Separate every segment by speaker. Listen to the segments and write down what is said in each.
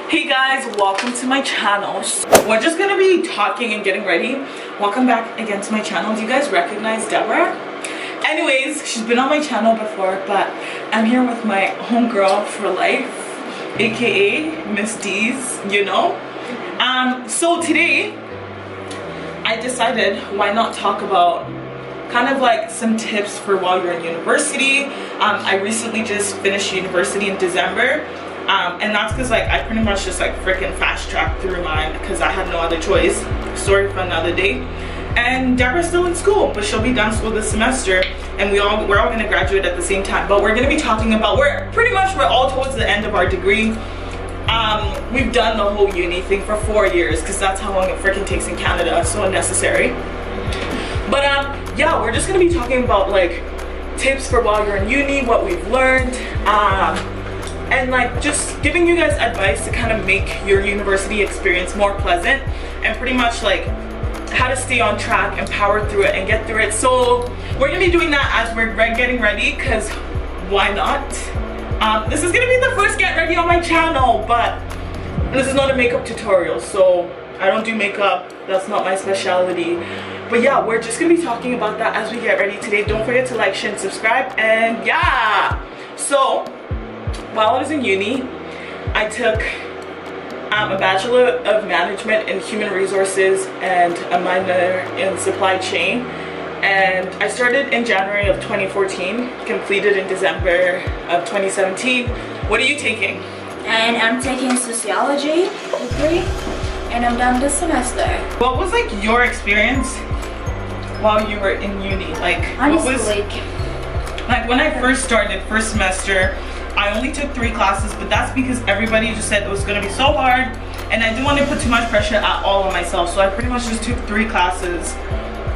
Speaker 1: Hey guys, welcome to my channel. We're just gonna be talking and getting ready. Welcome back again to my channel. Do you guys recognize Debra? Anyways, she's been on my channel before, but I'm here with my homegirl for life, aka Miss D's, you know. So today I decided why not talk about kind of like some tips for while you're in university. I recently just finished university in December. And that's because like I pretty much just like freaking fast tracked through mine because I had no other choice. Story for another day. And Debra's still in school, but she'll be done school this semester, and we're all gonna graduate at the same time. But we're gonna be talking about we're all towards the end of our degree. We've done the whole uni thing for 4 years because that's how long it freaking takes in Canada. It's so unnecessary. But yeah, we're just gonna be talking about like tips for while you're in uni, what we've learned. And like just giving you guys advice to kind of make your university experience more pleasant, and pretty much like how to stay on track and power through it and get through it. So we're gonna be doing that as we're getting ready, because why not? This is gonna be the first get ready on my channel, but this is not a makeup tutorial, so I don't do makeup. That's not my specialty. But yeah, we're just gonna be talking about that as we get ready today. Don't forget to like, share, and subscribe. And yeah, so while I was in uni, I took a Bachelor of Management in Human Resources and a minor in Supply Chain. And I started in January of 2014, completed in December of 2017. What are you taking?
Speaker 2: And I'm taking Sociology degree, and I'm done this semester.
Speaker 1: What was like your experience while you were in uni? Like,
Speaker 2: honestly,
Speaker 1: what was, like when I first started first semester, I only took 3 classes, but that's because everybody just said it was going to be so hard, and I didn't want to put too much pressure at all on myself, so I pretty much just took 3 classes.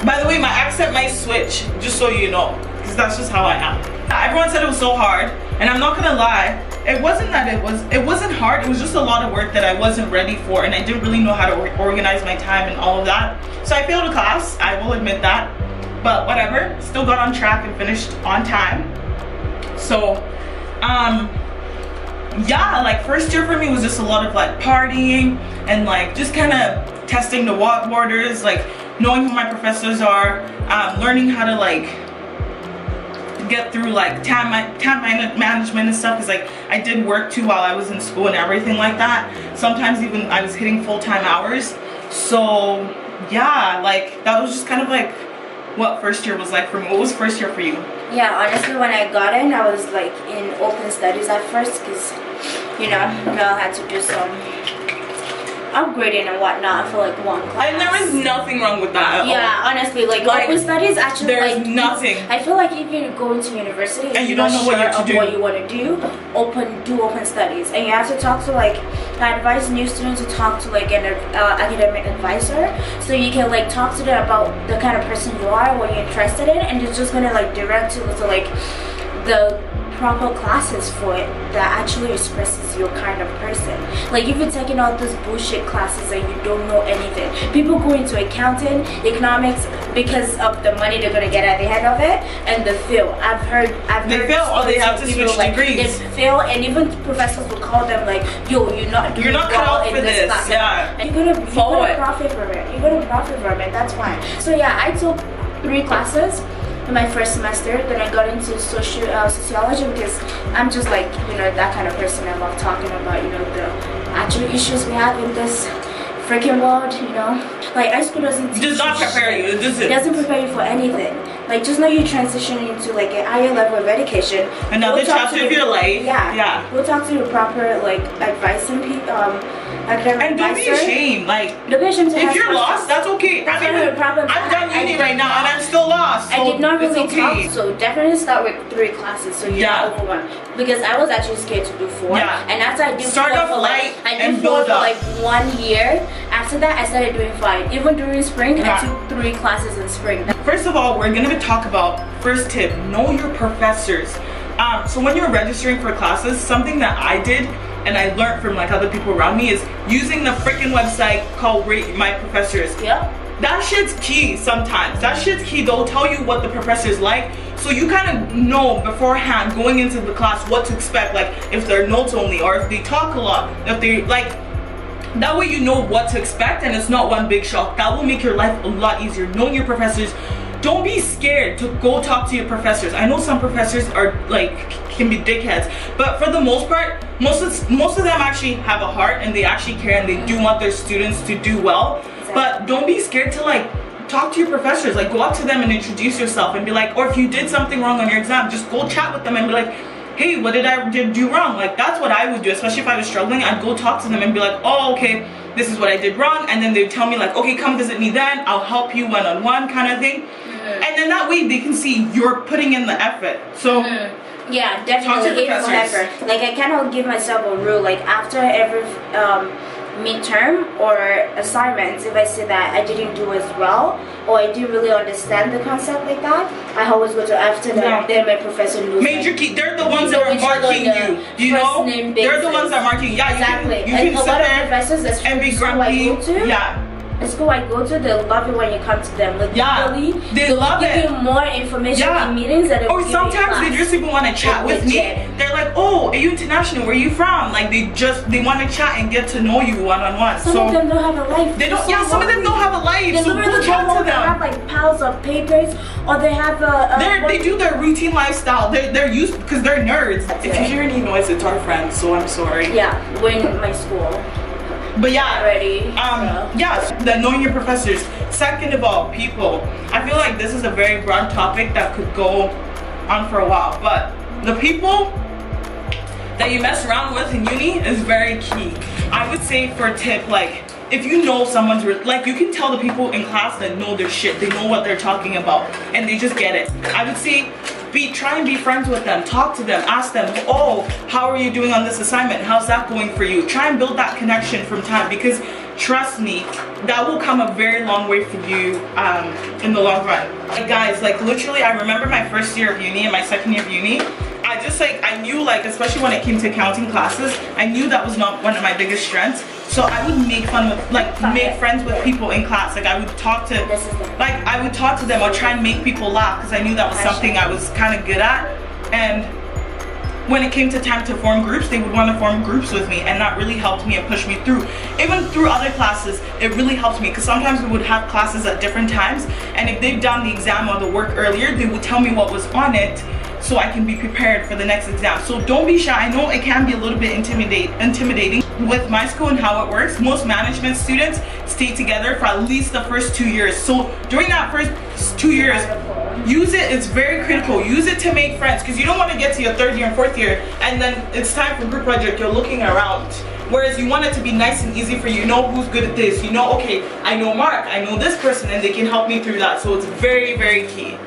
Speaker 1: By the way, my accent might switch, just so you know, because that's just how I am. Everyone said it was so hard, and I'm not gonna lie, it wasn't that it wasn't hard, it was just a lot of work that I wasn't ready for, and I didn't really know how to organize my time and all of that. So I failed a class, I will admit that, but whatever, still got on track and finished on time. So yeah, like first year for me was just a lot of like partying and like just kind of testing the waters, like knowing who my professors are, learning how to like get through like time management and stuff, because like I did work too while I was in school and everything like that. Sometimes even I was hitting full-time hours. So yeah, like that was just kind of like what first year was like for me. What was first year for you?
Speaker 2: Yeah, honestly, when I got in, I was like in open studies at first, because you know, Mel had to do some upgrading and whatnot for like one class.
Speaker 1: And there was nothing wrong with that at all.
Speaker 2: Yeah, honestly, like open studies actually,
Speaker 1: there's
Speaker 2: like
Speaker 1: nothing.
Speaker 2: I feel like if you go into university
Speaker 1: and you don't know what you
Speaker 2: want to do, do open studies, and you have to talk to like, I advise new students to talk to like an academic advisor, so you can like talk to them about the kind of person you are, what you're interested in, and it's just gonna like direct you to like the proper classes for it that actually expresses your kind of person. Like if you're taking all those bullshit classes and you don't know anything, people go into accounting, economics because of the money they're gonna get at the end of it, and they fail. I've heard
Speaker 1: they fail, or they have to switch degrees.
Speaker 2: They fail, and even professors will call them like, yo, you're not
Speaker 1: cut out for this class.
Speaker 2: Yeah, and you're gonna profit from it. You're gonna profit from it. That's fine. So yeah, I took 3 classes in my first semester. Then I got into sociology, because I'm just like, you know, that kind of person. I love talking about, you know, the actual issues we have in this freaking world, you know. Like high school doesn't teach
Speaker 1: does not prepare you.
Speaker 2: It doesn't prepare you for anything. Like just now you transition into like an higher level of education.
Speaker 1: Another chapter of your life.
Speaker 2: Yeah. We'll talk to the proper like advising people.
Speaker 1: And don't be ashamed. Like, if you're lost, that's okay.
Speaker 2: That's not a problem.
Speaker 1: I'm done uni right now, and I'm still lost. So
Speaker 2: I did not really
Speaker 1: okay.
Speaker 2: talk, so definitely start with 3 classes, so you're not overwhelmed. Because I was actually scared to do 4.
Speaker 1: Yeah.
Speaker 2: And after I did
Speaker 1: start
Speaker 2: 4
Speaker 1: off
Speaker 2: for
Speaker 1: light
Speaker 2: I
Speaker 1: and
Speaker 2: did 4
Speaker 1: build
Speaker 2: for
Speaker 1: up.
Speaker 2: like 1 year. After that, I started doing 5. Even during spring, I took 3 classes in spring.
Speaker 1: First of all, we're gonna talk about first tip: know your professors. So when you're registering for classes, something that I did and I learned from like other people around me is using the freaking website called Rate My Professors.
Speaker 2: Yeah.
Speaker 1: That shit's key sometimes. That shit's key. They'll tell you what the professor's like, So you kind of know beforehand going into the class what to expect, like if they're notes only or if they talk a lot, if they like, that way you know what to expect and it's not one big shock. That will make your life a lot easier. Knowing your professors, don't be scared to go talk to your professors. I know some professors are like, can be dickheads, but for the most part, most of them actually have a heart and they actually care and they do want their students to do well. Exactly. But don't be scared to like talk to your professors, like go up to them and introduce yourself and be like, or if you did something wrong on your exam, just go chat with them and be like, hey, what did I do wrong? Like that's what I would do, especially if I was struggling. I'd go talk to them and be like, oh, okay, this is what I did wrong, and then they'd tell me like, okay, come visit me then, I'll help you one-on-one kind of thing. And then that way they can see you're putting in the effort. So
Speaker 2: yeah, definitely. Like I kind of give myself a rule, like after every midterm or assignments, if I see that I didn't do as well or I didn't really understand the concept like that, I always go to after them. Then my professor knows.
Speaker 1: Major key. They're the ones that are marking you. You know, they're the ones that are marking you. Yeah,
Speaker 2: exactly.
Speaker 1: You can
Speaker 2: a lot of professors
Speaker 1: and be grumpy. Yeah.
Speaker 2: The school I go to, they love it when you come to them. Like
Speaker 1: really, they love
Speaker 2: give you more information in meetings than
Speaker 1: or sometimes they just even want to chat with me. They're like, oh, are you international? Where are you from? Like they want to chat and get to know you one-on-one.
Speaker 2: Some of them don't have a life.
Speaker 1: They don't. Some of them don't have a life. So go chat to them.
Speaker 2: They have like piles of papers, or they have
Speaker 1: they do their routine lifestyle. They're used because they're nerds. If you hear any noise, it's our friends. So I'm sorry.
Speaker 2: Yeah, we're in my school.
Speaker 1: But yeah,
Speaker 2: already.
Speaker 1: Yeah, the knowing your professors. Second of all, people. I feel like this is a very broad topic that could go on for a while. But the people that you mess around with in uni is very key. I would say for a tip, like if you know someone's like, you can tell the people in class that know their shit. They know what they're talking about, and they just get it. I would say try and be friends with them, talk to them, ask them, oh, how are you doing on this assignment? How's that going for you? Try and build that connection from time, because trust me, that will come a very long way for you in the long run. Like guys, like literally, I remember my first year of uni and my second year of uni, I knew, like, especially when it came to accounting classes, I knew that was not one of my biggest strengths. So I would make friends with people in class. Like I would talk to them or try and make people laugh, because I knew that was something I was kind of good at. And when it came to time to form groups, they would want to form groups with me, and that really helped me and pushed me through. Even through other classes, it really helped me, because sometimes we would have classes at different times, and if they've done the exam or the work earlier, they would tell me what was on it, so I can be prepared for the next exam. So don't be shy. I know it can be a little bit intimidating with my school and how it works. Most management students stay together for at least the first 2 years. So during that first 2 years, use it. It's very critical. Use it to make friends, because you don't want to get to your third year and fourth year and then it's time for group project. You're looking around. Whereas you want it to be nice and easy for you. You know who's good at this. You know, okay, I know Mark, I know this person, and they can help me through that. So it's very, very key.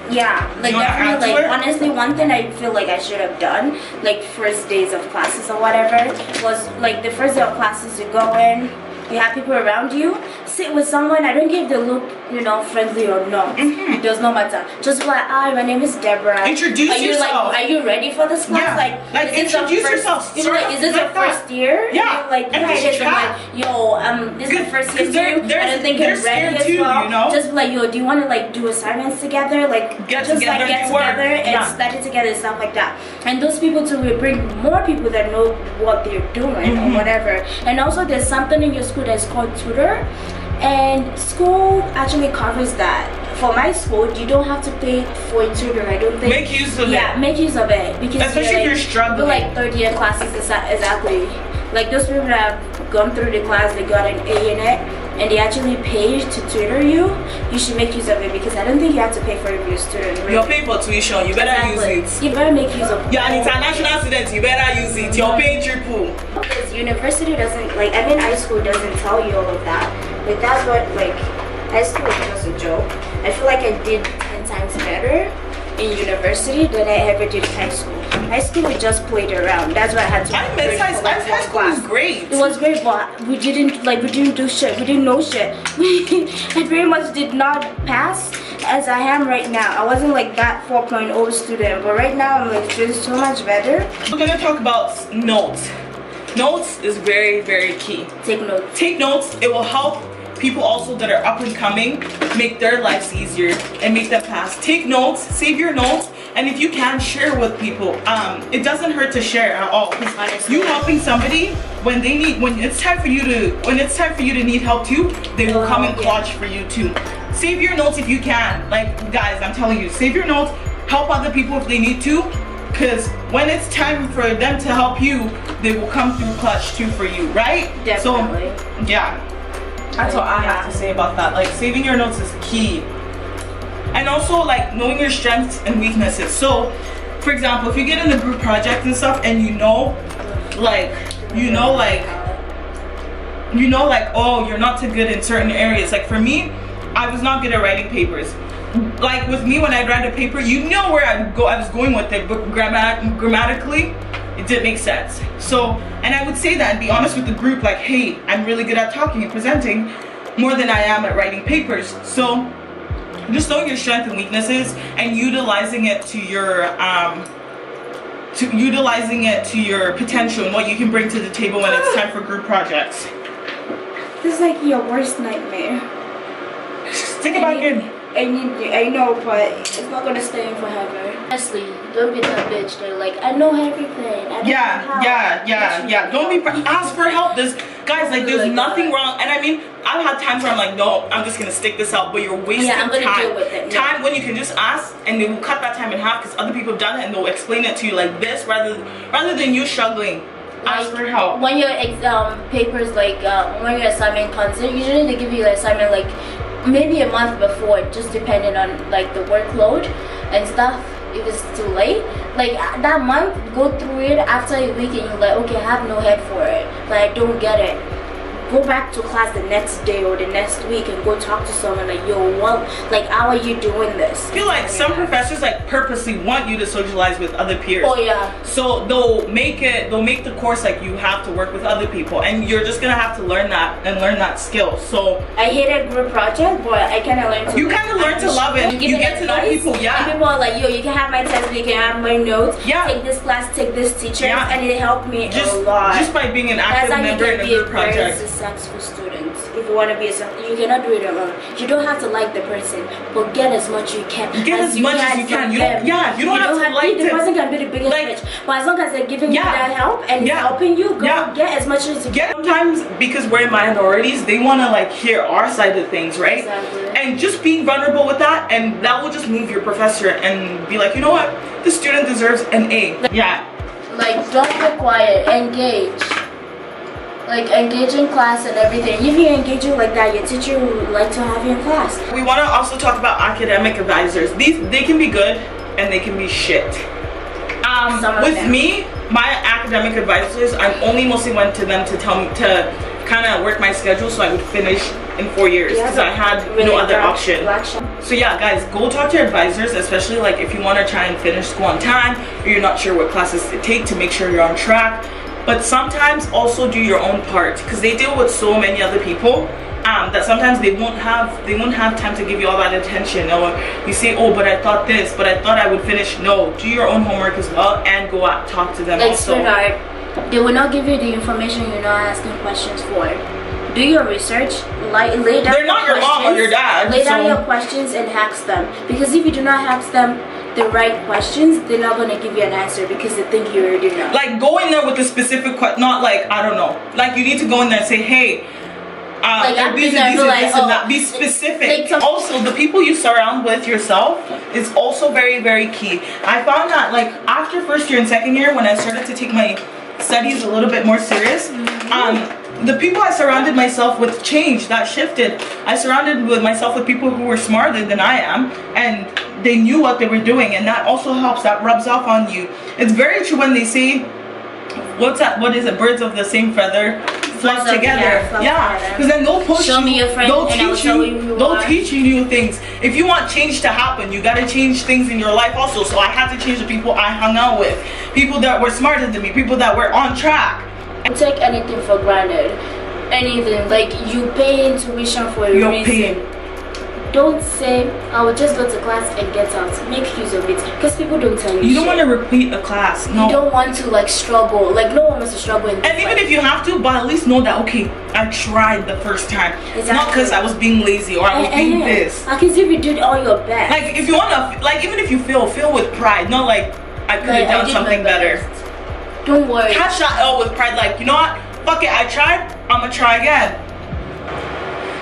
Speaker 2: Yeah, like definitely, like honestly, one thing I feel like I should have done, like first days of classes or whatever, was like the first day of classes, you go in, you have people around you, sit with someone. I don't care if they look, you know, friendly or not. It does not matter. Just be like, hi, my name is Debra.
Speaker 1: Introduce yourself.
Speaker 2: Are you ready for this class?
Speaker 1: Yeah. Like introduce yourself.
Speaker 2: You know, like, is this your first year?
Speaker 1: Yeah.
Speaker 2: Like,
Speaker 1: and
Speaker 2: just like, yo, this is the first year too. I don't think you're ready as well. You know? Just be like, yo, do you want to like do assignments together? Like,
Speaker 1: get together
Speaker 2: and study together and stuff like that. And those people too will bring more people that know what they're doing or whatever. And also, there's something in your school that's called tutor. And school actually covers that. For my school, you don't have to pay for a tutor. I don't think.
Speaker 1: Make use of it.
Speaker 2: Yeah, make use of it, because
Speaker 1: especially if you're struggling.
Speaker 2: Like third year classes, exactly. Like those people that have gone through the class, they got an A in it, and they actually pay to tutor you. You should make use of it, because I don't think you have to pay for your student. Right?
Speaker 1: You're paying for tuition. You better use it.
Speaker 2: You better make use of it.
Speaker 1: You're an international student. You better use it. You're paying triple.
Speaker 2: Because university doesn't, like, I mean, high school doesn't tell you all of that. Like that's what, like, high school is just a joke. I feel like I did 10 times better in university than I ever did in high school. High school we just played around. That's why I had to.
Speaker 1: I miss high school. High school was great.
Speaker 2: It was great, but we didn't do shit. We didn't know shit. I pretty much did not pass as I am right now. I wasn't like that 4.0 student, but right now I'm like just so much better.
Speaker 1: We're gonna talk about notes. Notes is very, very key.
Speaker 2: Take notes.
Speaker 1: Take notes. It will help people also that are up and coming, make their lives easier and make them pass. Take notes, save your notes, and if you can, share with people. It doesn't hurt to share at all. You helping somebody when it's time for you to need help too, they will come and clutch for you too. Save your notes if you can. Like, guys, I'm telling you, save your notes, help other people if they need to, because when it's time for them to help you, they will come through clutch too for you, right?
Speaker 2: Definitely.
Speaker 1: So yeah, that's what I have to say about that. Like, saving your notes is key. And also, like, knowing your strengths and weaknesses. So for example, if you get in a group project and stuff and you know like oh, you're not too good in certain areas. Like for me, I was not good at writing papers. Like with me, when I write a paper, you know where I was going with it, but grammatically it didn't make sense. So, and I would say that and be honest with the group, like, hey, I'm really good at talking and presenting more than I am at writing papers. So just knowing your strengths and weaknesses and utilizing it to your potential and what you can bring to the table when it's time for group projects.
Speaker 2: This is like your worst nightmare.
Speaker 1: Stick it back in.
Speaker 2: I know, but it's not gonna stay in forever. Honestly, don't be that bitch. They're like, I know everything.
Speaker 1: Yeah. Don't be ask for help. Guys, like, there's nothing wrong. And I mean, I've had times where I'm like, no, I'm just gonna stick this out. But you're wasting
Speaker 2: I'm gonna
Speaker 1: time.
Speaker 2: deal with it.
Speaker 1: Time when you can just ask, and they will cut that time in half because other people have done it, and they'll explain it to you like this rather than you struggling. Ask for help.
Speaker 2: When your papers, like when your assignment comes in, usually they give you the assignment like maybe a month before, just depending on like the workload and stuff. If it's too late, like that month, go through it after a week and you're like, okay, I have no head for it, but I don't get it. Go back to class the next day or the next week and go talk to someone like, yo, what, like, how are you doing this?
Speaker 1: I feel like some professors like purposely want you to socialize with other peers.
Speaker 2: Oh yeah.
Speaker 1: So they'll make the course like you have to work with other people, and you're just gonna have to learn that skill. So
Speaker 2: I hated group project, but I kind of learned to.
Speaker 1: You kind of learn to love it. You get to know people. Yeah.
Speaker 2: And people are like, yo, you can have my test, you can have my notes.
Speaker 1: Yeah.
Speaker 2: Take this class, take this teacher, and it helped me a lot.
Speaker 1: Just by being an active member in a group project.
Speaker 2: Successful students. If you want to be you cannot do it alone. You don't have to like the person, but get as much you can.
Speaker 1: Get as much as you can. You don't have to like
Speaker 2: the person can be the biggest bitch, but as long as they're giving you that help and helping you, get as much as you can.
Speaker 1: Sometimes because we're minorities, they want to like hear our side of things, right?
Speaker 2: Exactly.
Speaker 1: And just being vulnerable with that, and that will just move your professor and be like, you know what, this student deserves an A. Yeah.
Speaker 2: Like, don't be quiet, engage. Like, engage in class and everything. If you engage you like that, your teacher would like to have you in class.
Speaker 1: We want to also talk about academic advisors. They can be good and they can be shit. With me, my academic advisors, I only mostly went to them to tell me to kind of work my schedule so I would finish in 4 years because I had no other option. So yeah, guys, go talk to your advisors, especially like if you want to try and finish school on time or you're not sure what classes to take to make sure you're on track. But sometimes also do your own part because they deal with so many other people that sometimes they won't have time to give you all that attention. Or you say, oh, but I thought this, but I thought I would finish. No, do your own homework as well and go out talk to them also.
Speaker 2: Sweetheart, they will not give you the information you're not asking questions for. Do your research, lay down.
Speaker 1: They're not your mom or your dad.
Speaker 2: Lay down your questions and ask them, because if you do not ask them the right questions, they're not going to give you an answer because they think you already know.
Speaker 1: Like, go in there with a specific question, not like, I don't know. Like, you need to go in there and say, hey, these and that. Be specific. Also, the people you surround with yourself is also very, very key. I found that, like, after first year and second year, when I started to take my studies a little bit more serious, the people I surrounded myself with changed. That shifted. I surrounded myself with people who were smarter than I am, and they knew what they were doing, and that also helps. That rubs off on you. It's very true when they say, what is it, birds of the same feather flock together. Because then they'll push you,
Speaker 2: me your friend,
Speaker 1: they'll teach you new things. If you want change to happen, you got to change things in your life also. So I had to change the people I hung out with, people that were smarter than me, people that were on track.
Speaker 2: Don't take anything for granted. Anything, like, you pay tuition for a reason. don't say I will just go to class and get out. Make use of it, because people don't tell you.
Speaker 1: You don't want to repeat a class. No.
Speaker 2: You don't want to like struggle. Like no one wants to struggle in this
Speaker 1: And even if you have to, but at least know that okay, I tried the first time.
Speaker 2: Exactly.
Speaker 1: Not because I was being lazy or I was being this.
Speaker 2: Like as if you did all your best.
Speaker 1: Like if you wanna, like even if you feel with pride, not like I could have done something better.
Speaker 2: Don't worry.
Speaker 1: Catch that L with pride, like you know what? Fuck it, I tried. I'ma try again.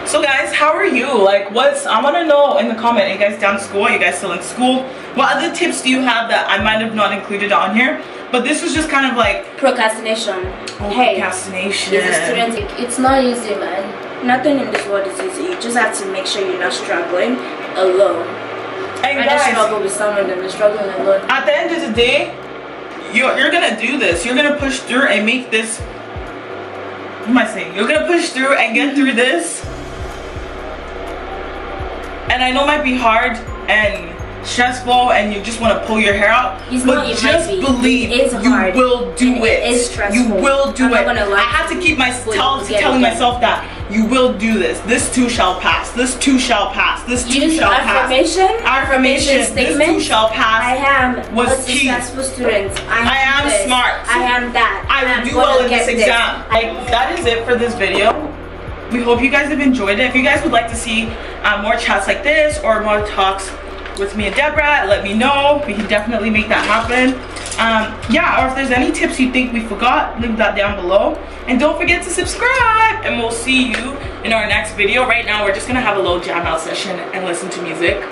Speaker 1: So guys, how are you? Like I wanna know in the comment, are you guys done school? Are you guys still in school? What other tips do you have that I might have not included on here? But this was just kind of like
Speaker 2: procrastination.
Speaker 1: Hey, procrastination.
Speaker 2: As a student, it's not easy, man. Nothing in this world is easy. You just have to make sure you're not struggling alone.
Speaker 1: And
Speaker 2: I
Speaker 1: guys,
Speaker 2: struggle with someone that is struggling alone.
Speaker 1: At the end of the day, you're gonna do this. You're gonna push through and make this. What am I saying? You're gonna push through and get through this. And I know it might be hard and stressful and you just want to pull your hair out, but just believe you will do it.
Speaker 2: It is stressful.
Speaker 1: You will do it. I had to keep telling myself that you will do this. This too shall pass. This too shall pass. This too shall pass. Affirmation statement. This too shall pass.
Speaker 2: I am
Speaker 1: was
Speaker 2: a successful student. I am
Speaker 1: this. Smart.
Speaker 2: I am that.
Speaker 1: I will do well in this exam. That is it for this video. We hope you guys have enjoyed it. If you guys would like to see more chats like this or more talks with me and Debra, let me know. We can definitely make that happen. Yeah, or if there's any tips you think we forgot, leave that down below. And don't forget to subscribe. And we'll see you in our next video. Right now, we're just going to have a little jam out session and listen to music.